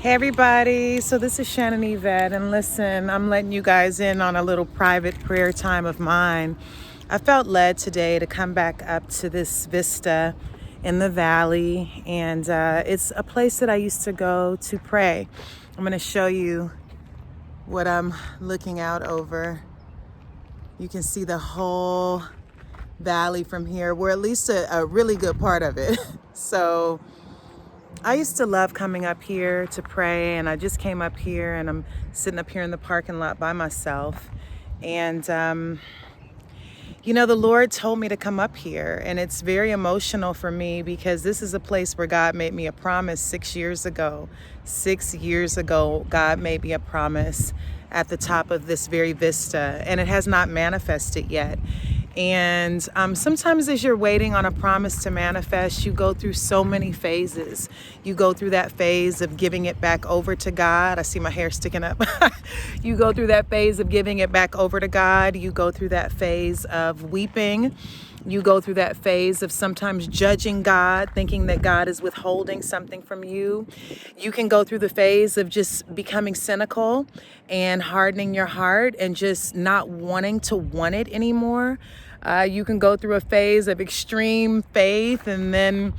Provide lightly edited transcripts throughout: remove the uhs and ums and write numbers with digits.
Hey everybody, so this is Shannon Evette, and listen, I'm letting you guys in on a little private prayer time of mine. I felt led today to come back up to this vista in the valley, and it's a place that I used to go to pray. I'm going to show you what I'm looking out over. You can see the whole valley from here, or at least a really good part of it. So I used to love coming up here to pray, and I just came up here and I'm sitting up here in the parking lot by myself. And, the Lord told me to come up here, and it's very emotional for me because this is a place where God made me a promise 6 years ago. 6 years ago, God made me a promise at the top of this very vista, and it has not manifested yet. And sometimes as you're waiting on a promise to manifest, you go through so many phases. You go through that phase of giving it back over to God. I see my hair sticking up. You go through that phase of giving it back over to God. You go through that phase of weeping. You go through that phase of sometimes judging God, thinking that God is withholding something from you. You can go through the phase of just becoming cynical and hardening your heart and just not wanting to want it anymore. You can go through a phase of extreme faith, and then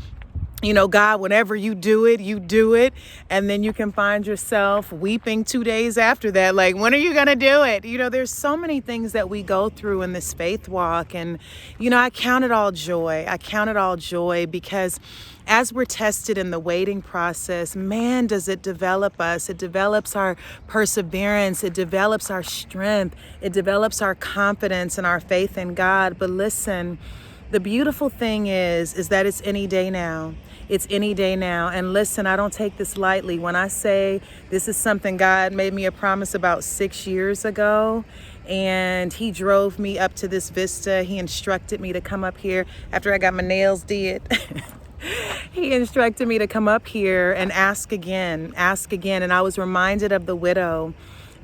God, whenever you do it, you do it. And then you can find yourself weeping 2 days after that. Like, when are you going to do it? There's so many things that we go through in this faith walk. And, I count it all joy. I count it all joy because as we're tested in the waiting process, man, does it develop us. It develops our perseverance. It develops our strength. It develops our confidence and our faith in God. But listen, the beautiful thing is that it's any day now. It's any day now. And listen, I don't take this lightly. When I say this is something God made me a promise about 6 years ago, and he drove me up to this vista. He instructed me to come up here after I got my nails did. He instructed me to come up here and ask again. And I was reminded of the widow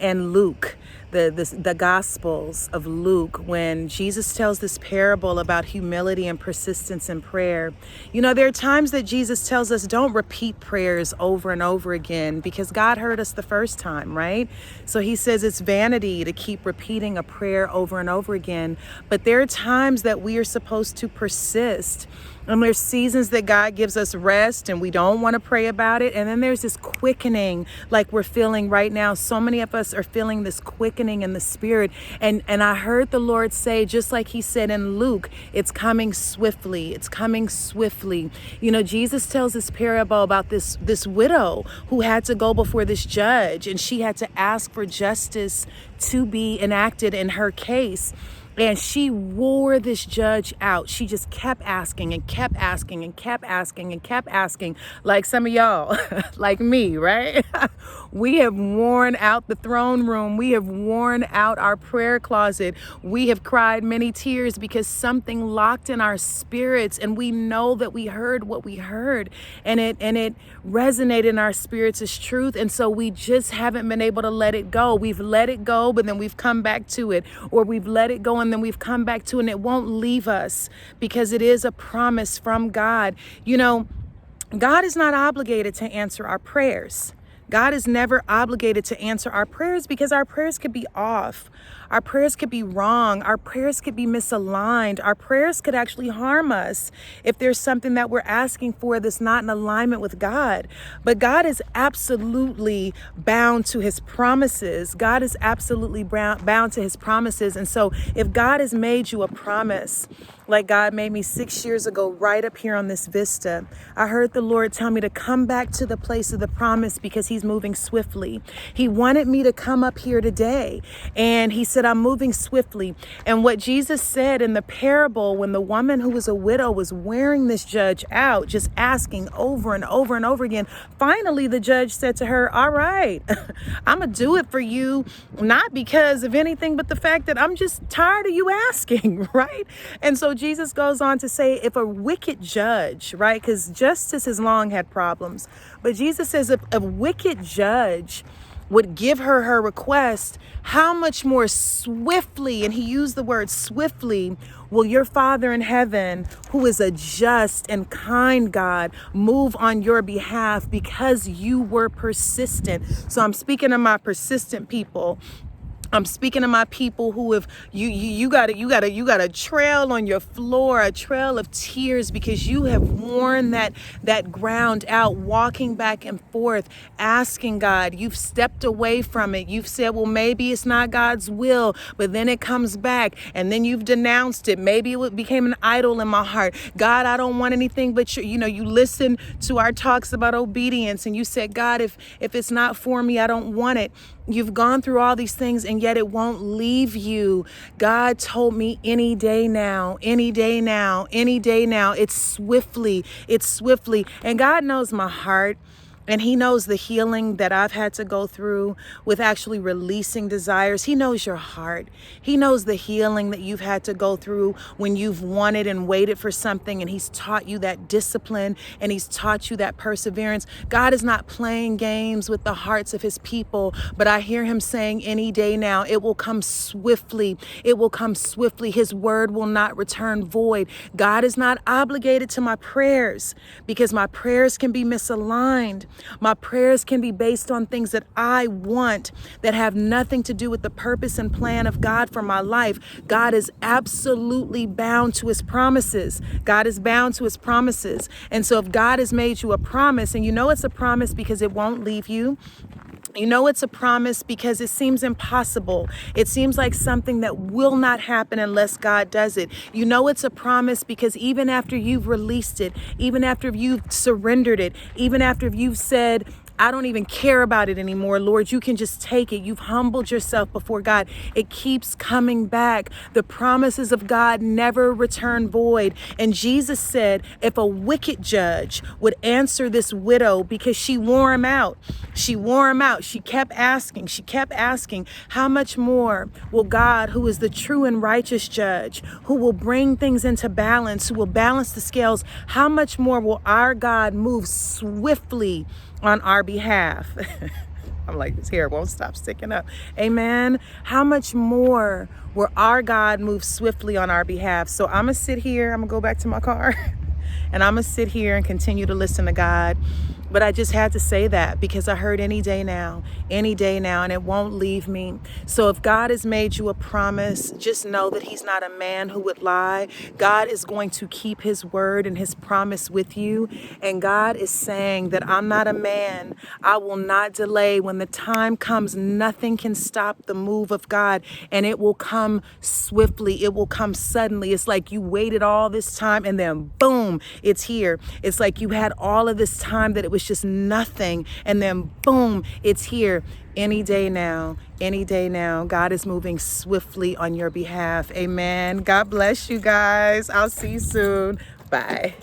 and Luke, the Gospels of Luke, when Jesus tells this parable about humility and persistence in prayer. There are times that Jesus tells us don't repeat prayers over and over again because God heard us the first time, right? So he says it's vanity to keep repeating a prayer over and over again. But there are times that we are supposed to persist. And there's seasons that God gives us rest and we don't want to pray about it. And then there's this quickening like we're feeling right now. So many of us are feeling this quickening in the spirit. And I heard the Lord say, just like he said in Luke, it's coming swiftly. It's coming swiftly. Jesus tells this parable about this widow who had to go before this judge, and she had to ask for justice to be enacted in her case. And she wore this judge out. She just kept asking and kept asking and kept asking and kept asking, like some of y'all, like me, right? We have worn out the throne room. We have worn out our prayer closet. We have cried many tears because something locked in our spirits, and we know that we heard what we heard, and it resonated in our spirits as truth. And so we just haven't been able to let it go. We've let it go, but then we've come back to it, or we've let it go and then we've come back to it, and it won't leave us because it is a promise from God. God is not obligated to answer our prayers. God is never obligated to answer our prayers because our prayers could be off. Our prayers could be wrong. Our prayers could be misaligned. Our prayers could actually harm us if there's something that we're asking for that's not in alignment with God. But God is absolutely bound to his promises. God is absolutely bound to his promises. And so if God has made you a promise, like God made me 6 years ago right up here on this vista, I heard the Lord tell me to come back to the place of the promise because he's moving swiftly. He wanted me to come up here today, and he said, I'm moving swiftly. And what Jesus said in the parable, when the woman who was a widow was wearing this judge out, just asking over and over and over again, finally the judge said to her, all right, I'm going to do it for you, not because of anything, but the fact that I'm just tired of you asking, right? And so Jesus goes on to say, if a wicked judge, right, because justice has long had problems, but Jesus says if a wicked judge would give her her request, how much more swiftly, and he used the word swiftly, will your Father in heaven, who is a just and kind God, move on your behalf because you were persistent. So I'm speaking to my persistent people. I'm speaking to my people who have you got a trail on your floor, a trail of tears because you have worn that ground out, walking back and forth, asking God. You've stepped away from it. You've said, well, maybe it's not God's will, but then it comes back, and then you've denounced it. Maybe it became an idol in my heart. God, I don't want anything but you listen to our talks about obedience, and you said, God, if it's not for me, I don't want it. You've gone through all these things and yet it won't leave you. God told me any day now, any day now, any day now. It's swiftly. And God knows my heart. And he knows the healing that I've had to go through with actually releasing desires. He knows your heart. He knows the healing that you've had to go through when you've wanted and waited for something, and he's taught you that discipline and he's taught you that perseverance. God is not playing games with the hearts of his people, but I hear him saying any day now, it will come swiftly. It will come swiftly. His word will not return void. God is not obligated to my prayers because my prayers can be misaligned. My prayers can be based on things that I want that have nothing to do with the purpose and plan of God for my life. God is absolutely bound to his promises. God is bound to his promises. And so if God has made you a promise, and you know it's a promise because it won't leave you, you know it's a promise because it seems impossible. It seems like something that will not happen unless God does it. You know it's a promise because even after you've released it, even after you've surrendered it, even after you've said, I don't even care about it anymore, Lord, you can just take it. You've humbled yourself before God. It keeps coming back. The promises of God never return void. And Jesus said, if a wicked judge would answer this widow because she wore him out, she kept asking, how much more will God, who is the true and righteous judge, who will bring things into balance, who will balance the scales, how much more will our God move swiftly on our behalf? I'm like, this hair won't stop sticking up. Amen. How much more will our God move swiftly on our behalf? So I'm going to sit here. I'm going to go back to my car and I'm going to sit here and continue to listen to God. But I just had to say that because I heard any day now, and it won't leave me. So if God has made you a promise, just know that he's not a man who would lie. God is going to keep his word and his promise with you. And God is saying that I'm not a man. I will not delay. When the time comes, nothing can stop the move of God, and it will come swiftly. It will come suddenly. It's like you waited all this time and then boom, it's here. It's like you had all of this time that it was just nothing, and then boom, it's here. Any day now, God is moving swiftly on your behalf. Amen. God bless you guys. I'll see you soon. Bye.